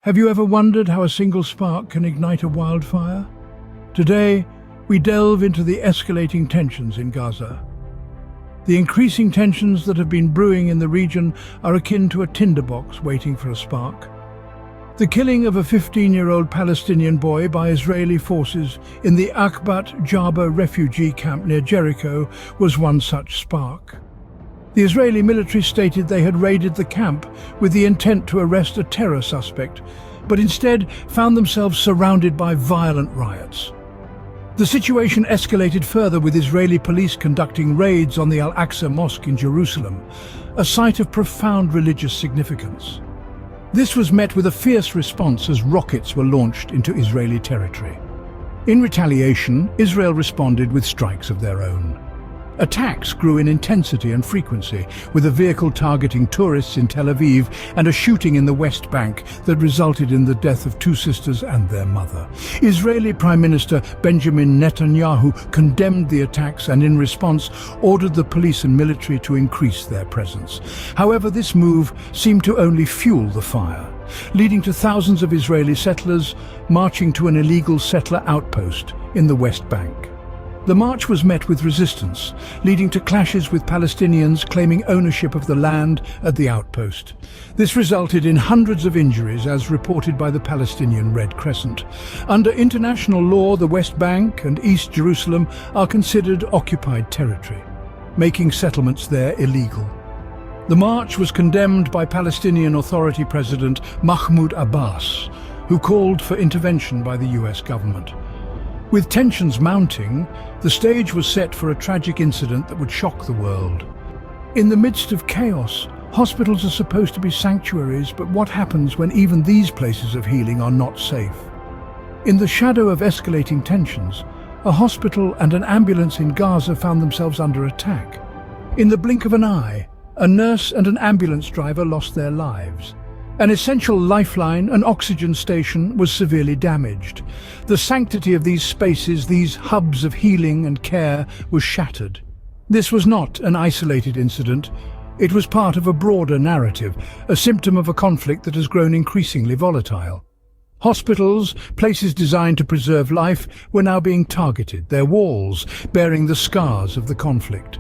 Have you ever wondered how a single spark can ignite a wildfire? Today, we delve into the escalating tensions in Gaza. The increasing tensions that have been brewing in the region are akin to a tinderbox waiting for a spark. The killing of a 15-year-old Palestinian boy by Israeli forces in the Akbat Jabba refugee camp near Jericho was one such spark. The Israeli military stated they had raided the camp with the intent to arrest a terror suspect, but instead found themselves surrounded by violent riots. The situation escalated further with Israeli police conducting raids on the Al-Aqsa Mosque in Jerusalem, a site of profound religious significance. This was met with a fierce response as rockets were launched into Israeli territory. In retaliation, Israel responded with strikes of their own. Attacks grew in intensity and frequency, with a vehicle targeting tourists in Tel Aviv and a shooting in the West Bank that resulted in the death of two sisters and their mother. Israeli Prime Minister Benjamin Netanyahu condemned the attacks and in response ordered the police and military to increase their presence. However, this move seemed to only fuel the fire, leading to thousands of Israeli settlers marching to an illegal settler outpost in the West Bank. The march was met with resistance, leading to clashes with Palestinians claiming ownership of the land at the outpost. This resulted in hundreds of injuries, as reported by the Palestinian Red Crescent. Under international law, the West Bank and East Jerusalem are considered occupied territory, making settlements there illegal. The march was condemned by Palestinian Authority President Mahmoud Abbas, who called for intervention by the US government. With tensions mounting, the stage was set for a tragic incident that would shock the world. In the midst of chaos, hospitals are supposed to be sanctuaries, but what happens when even these places of healing are not safe? In the shadow of escalating tensions, a hospital and an ambulance in Gaza found themselves under attack. In the blink of an eye, a nurse and an ambulance driver lost their lives. An essential lifeline, an oxygen station, was severely damaged. The sanctity of these spaces, these hubs of healing and care, was shattered. This was not an isolated incident. It was part of a broader narrative, a symptom of a conflict that has grown increasingly volatile. Hospitals, places designed to preserve life, were now being targeted, their walls bearing the scars of the conflict.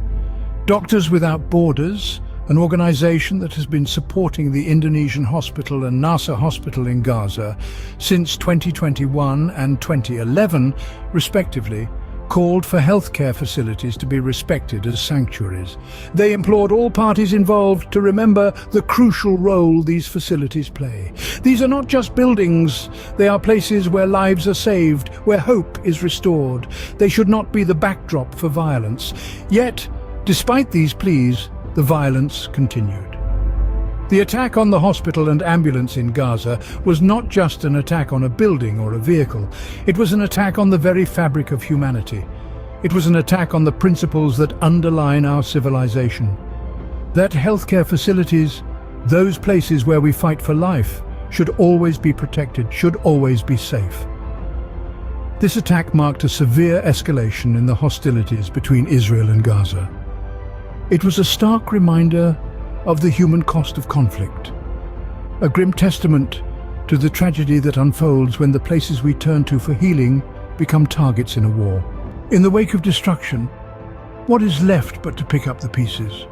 Doctors Without Borders, an organization that has been supporting the Indonesian hospital and Nasser hospital in Gaza since 2021 and 2011, respectively, called for healthcare facilities to be respected as sanctuaries. They implored all parties involved to remember the crucial role these facilities play. These are not just buildings, they are places where lives are saved, where hope is restored. They should not be the backdrop for violence. Yet, despite these pleas, the violence continued. The attack on the hospital and ambulance in Gaza was not just an attack on a building or a vehicle. It was an attack on the very fabric of humanity. It was an attack on the principles that underline our civilization. That healthcare facilities, those places where we fight for life, should always be protected, should always be safe. This attack marked a severe escalation in the hostilities between Israel and Gaza. It was a stark reminder of the human cost of conflict, a grim testament to the tragedy that unfolds when the places we turn to for healing become targets in a war. In the wake of destruction, what is left but to pick up the pieces?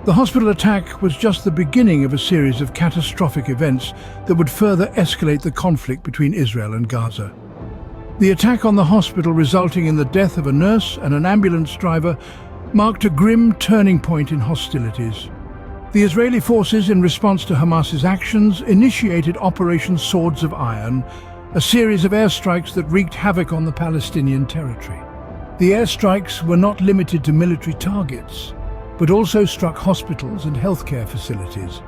The hospital attack was just the beginning of a series of catastrophic events that would further escalate the conflict between Israel and Gaza. The attack on the hospital, resulting in the death of a nurse and an ambulance driver, marked a grim turning point in hostilities. The Israeli forces, in response to Hamas's actions, initiated Operation Swords of Iron, a series of airstrikes that wreaked havoc on the Palestinian territory. The airstrikes were not limited to military targets, but also struck hospitals and healthcare facilities,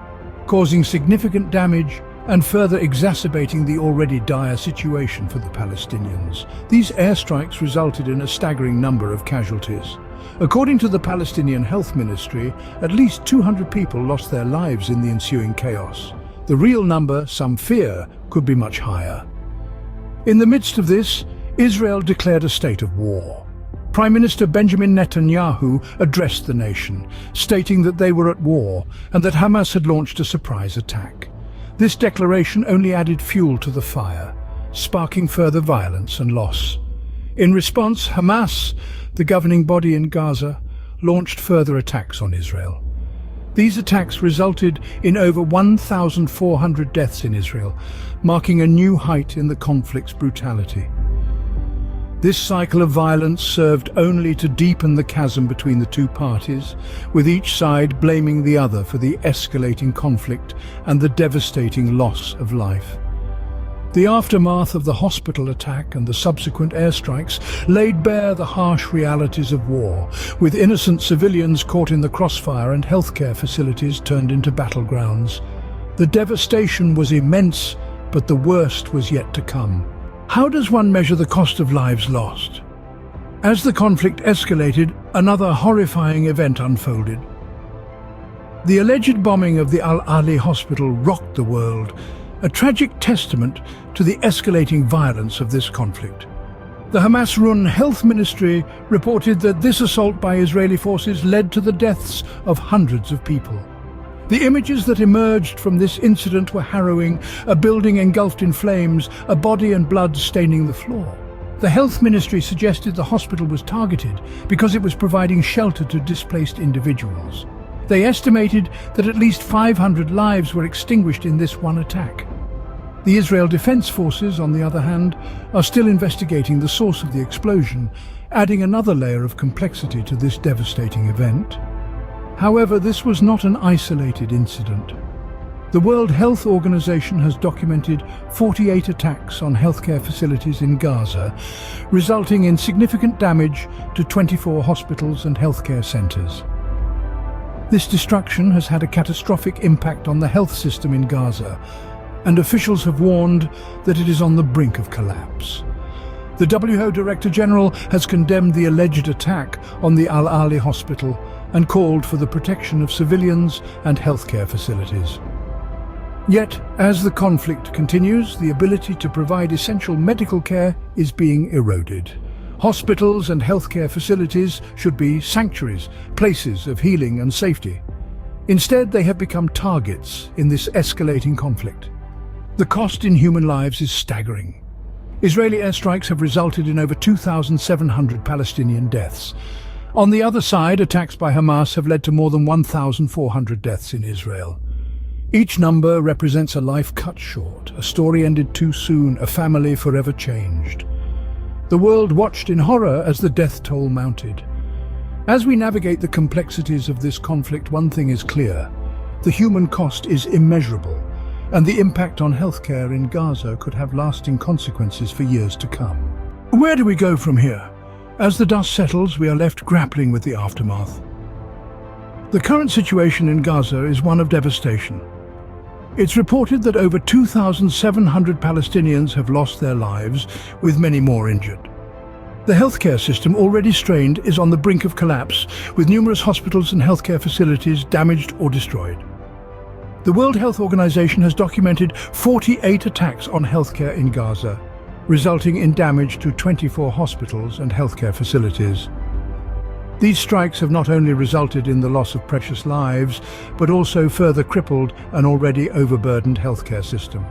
causing significant damage and further exacerbating the already dire situation for the Palestinians. These airstrikes resulted in a staggering number of casualties. According to the Palestinian Health Ministry, at least 200 people lost their lives in the ensuing chaos. The real number, some fear, could be much higher. In the midst of this, Israel declared a state of war. Prime Minister Benjamin Netanyahu addressed the nation, stating that they were at war and that Hamas had launched a surprise attack. This declaration only added fuel to the fire, sparking further violence and loss. In response, Hamas, the governing body in Gaza, launched further attacks on Israel. These attacks resulted in over 1,400 deaths in Israel, marking a new height in the conflict's brutality. This cycle of violence served only to deepen the chasm between the two parties, with each side blaming the other for the escalating conflict and the devastating loss of life. The aftermath of the hospital attack and the subsequent airstrikes laid bare the harsh realities of war, with innocent civilians caught in the crossfire and healthcare facilities turned into battlegrounds. The devastation was immense, but the worst was yet to come. How does one measure the cost of lives lost? As the conflict escalated, another horrifying event unfolded. The alleged bombing of the Al-Ali hospital rocked the world, a tragic testament to the escalating violence of this conflict. The Hamas-run health ministry reported that this assault by Israeli forces led to the deaths of hundreds of people. The images that emerged from this incident were harrowing: a building engulfed in flames, a body and blood staining the floor. The health ministry suggested the hospital was targeted because it was providing shelter to displaced individuals. They estimated that at least 500 lives were extinguished in this one attack. The Israel Defense Forces, on the other hand, are still investigating the source of the explosion, adding another layer of complexity to this devastating event. However, this was not an isolated incident. The World Health Organization has documented 48 attacks on healthcare facilities in Gaza, resulting in significant damage to 24 hospitals and healthcare centers. This destruction has had a catastrophic impact on the health system in Gaza, and officials have warned that it is on the brink of collapse. The WHO Director General has condemned the alleged attack on the Al-Ali hospital and called for the protection of civilians and healthcare facilities. Yet, as the conflict continues, the ability to provide essential medical care is being eroded. Hospitals and healthcare facilities should be sanctuaries, places of healing and safety. Instead, they have become targets in this escalating conflict. The cost in human lives is staggering. Israeli airstrikes have resulted in over 2,700 Palestinian deaths. On the other side, attacks by Hamas have led to more than 1,400 deaths in Israel. Each number represents a life cut short, a story ended too soon, a family forever changed. The world watched in horror as the death toll mounted. As we navigate the complexities of this conflict, one thing is clear: the human cost is immeasurable, and the impact on healthcare in Gaza could have lasting consequences for years to come. Where do we go from here? As the dust settles, we are left grappling with the aftermath. The current situation in Gaza is one of devastation. It's reported that over 2,700 Palestinians have lost their lives, with many more injured. The healthcare system, already strained, is on the brink of collapse, with numerous hospitals and healthcare facilities damaged or destroyed. The World Health Organization has documented 48 attacks on healthcare in Gaza, resulting in damage to 24 hospitals and healthcare facilities. These strikes have not only resulted in the loss of precious lives, but also further crippled an already overburdened healthcare system.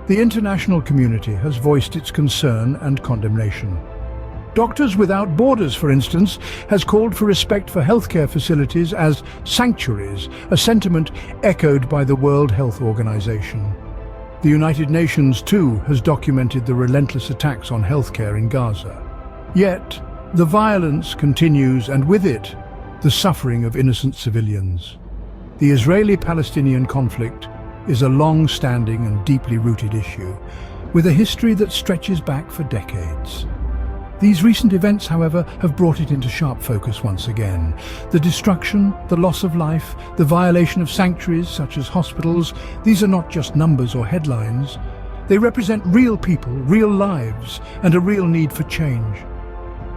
The international community has voiced its concern and condemnation. Doctors Without Borders, for instance, has called for respect for healthcare facilities as sanctuaries, a sentiment echoed by the World Health Organization. The United Nations, too, has documented the relentless attacks on healthcare in Gaza. Yet, the violence continues, and with it, the suffering of innocent civilians. The Israeli-Palestinian conflict is a long-standing and deeply rooted issue, with a history that stretches back for decades. These recent events, however, have brought it into sharp focus once again. The destruction, the loss of life, the violation of sanctuaries such as hospitals, these are not just numbers or headlines. They represent real people, real lives, and a real need for change.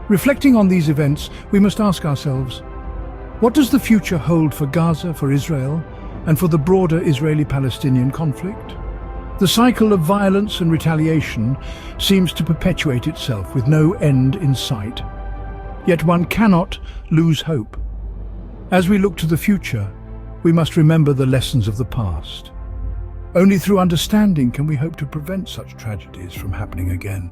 Reflecting on these events, we must ask ourselves, what does the future hold for Gaza, for Israel, and for the broader Israeli-Palestinian conflict? The cycle of violence and retaliation seems to perpetuate itself with no end in sight. Yet one cannot lose hope. As we look to the future, we must remember the lessons of the past. Only through understanding can we hope to prevent such tragedies from happening again.